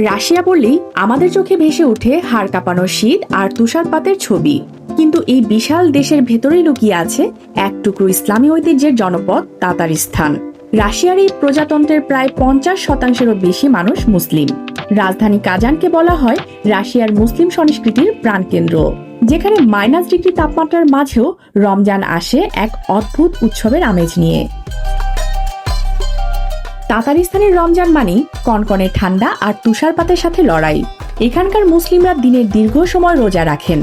Russia বললেই আমাদের চোখে ভেসে ওঠে হাড় কাঁপানো শীত আর তুষারপাতের ছবি। কিন্তু এই বিশাল দেশের ভেতরেই লুকিয়ে আছে এক টুকরো ইসলামী ঐতিহ্যের জনপদ তাতারিস্তান। রাশিয়ার এই প্রজাতন্ত্রের প্রায় 50%-এরও বেশি মানুষ মুসলিম। রাজধানী কাজানকে বলা হয় রাশিয়ার মুসলিম সংস্কৃতির প্রাণকেন্দ্র, যেখানে -ডিগ্রি তাপমাত্রার মাঝেও রমজান আসে এক অদ্ভুত উৎসবের আমেজ নিয়ে। তাতারিস্তানের রমজান মানেই কনকনে ঠান্ডা আর তুষারপাতের সাথে লড়াই। এখানকার মুসলিমরা দিনের দীর্ঘ সময় রোজা রাখেন।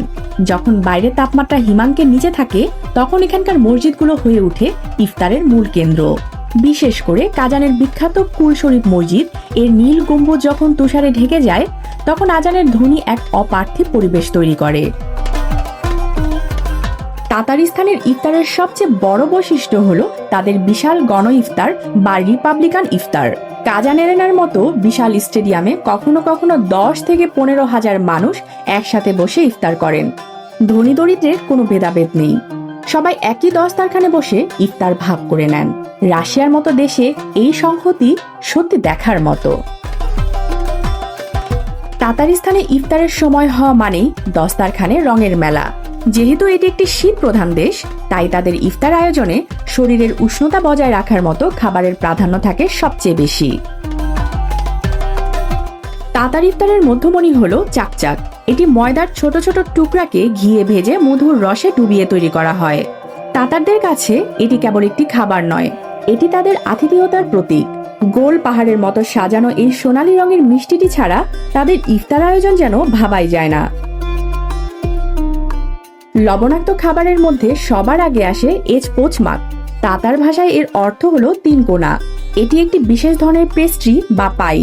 যখন বাইরের তাপমাত্রা হিমাঙ্কের নিচে থাকে, তখন এখানকার মসজিদগুলো হয়ে ওঠে ইফতারের মূল কেন্দ্র। বিশেষ করে কাজানের বিখ্যাত কুল শরীফ মসজিদ এর নীল গম্বুজ যখন তুষারে ঢেকে যায়, তখন আজানের ধ্বনি এক অপার্থিব পরিবেশ তৈরি করে। তাতারিস্তানের ইফতারের সবচেয়ে বড় বৈশিষ্ট্য হলো তাদের বিশাল গণ ইফতার বা রিপাবলিকান ইফতার। কাজান এরেনার মতো বিশাল স্টেডিয়ামে কখনো কখনো 10 থেকে 15,000 মানুষ একসাথে বসে ইফতার করেন। ধনী দরিদ্রের কোনো ভেদাভেদ নেই, সবাই একই দস্তারখানে বসে ইফতার ভাগ করে নেন। রাশিয়ার মতো দেশে এই সংহতি সত্যি দেখার মতো। তাতারিস্তানে ইফতারের সময় হওয়া মানেই দস্তারখানে রঙের মেলা। যেহেতু এটি একটি শীত প্রধান দেশ, তাই তাদের ইফতার আয়োজনে শরীরের উষ্ণতা বজায় রাখার মতো খাবারের প্রাধান্য থাকে সবচেয়ে বেশি। তাতার ইফতারের মধ্যমণি হলো চাকচাক। এটি ময়দার ছোট ছোট টুকরাকে ঘিয়ে ভেজে মধুর রসে ডুবিয়ে তৈরি করা হয়। তাতারদের কাছে এটি কেবল একটি খাবার নয়, এটি তাদের আতিথেয়তার প্রতীক। গোল পাহাড়ের মতো সাজানো এই সোনালী রঙের মিষ্টিটি ছাড়া তাদের ইফতার আয়োজন যেন ভাবাই যায় না। লবণাক্ত খাবারের মধ্যে সবার আগে আসে এজ পোচমাক। তাতার ভাষায় এর অর্থ হলো 3 কোনা। এটি একটি বিশেষ ধরনের পেস্ট্রি বা পাই,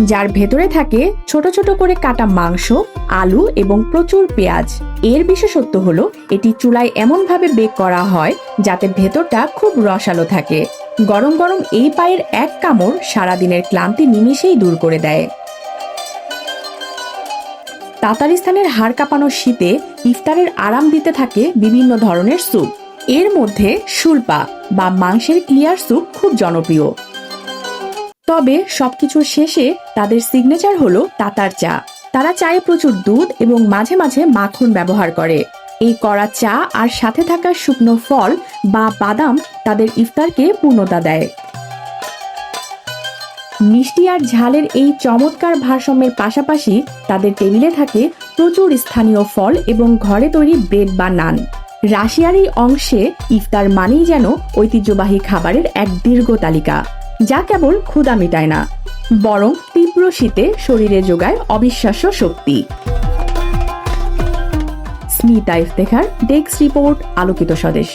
যার ভেতরে থাকে ছোট ছোট করে কাটা মাংস, আলু এবং প্রচুর পেঁয়াজ। এর বিশেষত্ব হলো এটি চুলায় এমনভাবে বেক করা হয় যাতে ভেতরটা খুব রসালো থাকে। গরম গরম এই পায়ের এক কামড় সারাদিনের ক্লান্তি নিমেষেই দূর করে দেয়। তাতারিস্তানের হাড় কাঁপানো শীতে ইফতারের আরাম দিতে থাকে বিভিন্ন ধরনের স্যুপ। এর মধ্যে শুল্পা বা মাংসের ক্লিয়ার স্যুপ খুব জনপ্রিয়। তবে সবকিছুর শেষে তাদের সিগনেচার হলো তাতার চা। তারা চায়ে প্রচুর দুধ এবং মাঝে মাঝে মাখন ব্যবহার করে। এই কড়া চা আর সাথে থাকা শুকনো ফল বা বাদাম তাদের ইফতারকে পূর্ণতা দেয়। মিষ্টি আর ঝালের এই চমৎকার ভারসাম্যের পাশাপাশি তাদের টেবিলে থাকে প্রচুর স্থানীয় ফল এবং ঘরে তৈরি ব্রেড বা নান। রাশিয়ার এই অংশে ইফতার মানেই যেন ঐতিহ্যবাহী খাবারের এক দীর্ঘ তালিকা, যা কেবল ক্ষুধা মেটায় না, বরং তীব্র শীতে শরীরে যোগায় অবিশ্বাস্য শক্তি। স্মিতা ইফতেখার, ডেস্ক রিপোর্ট, আলোকিত স্বদেশ।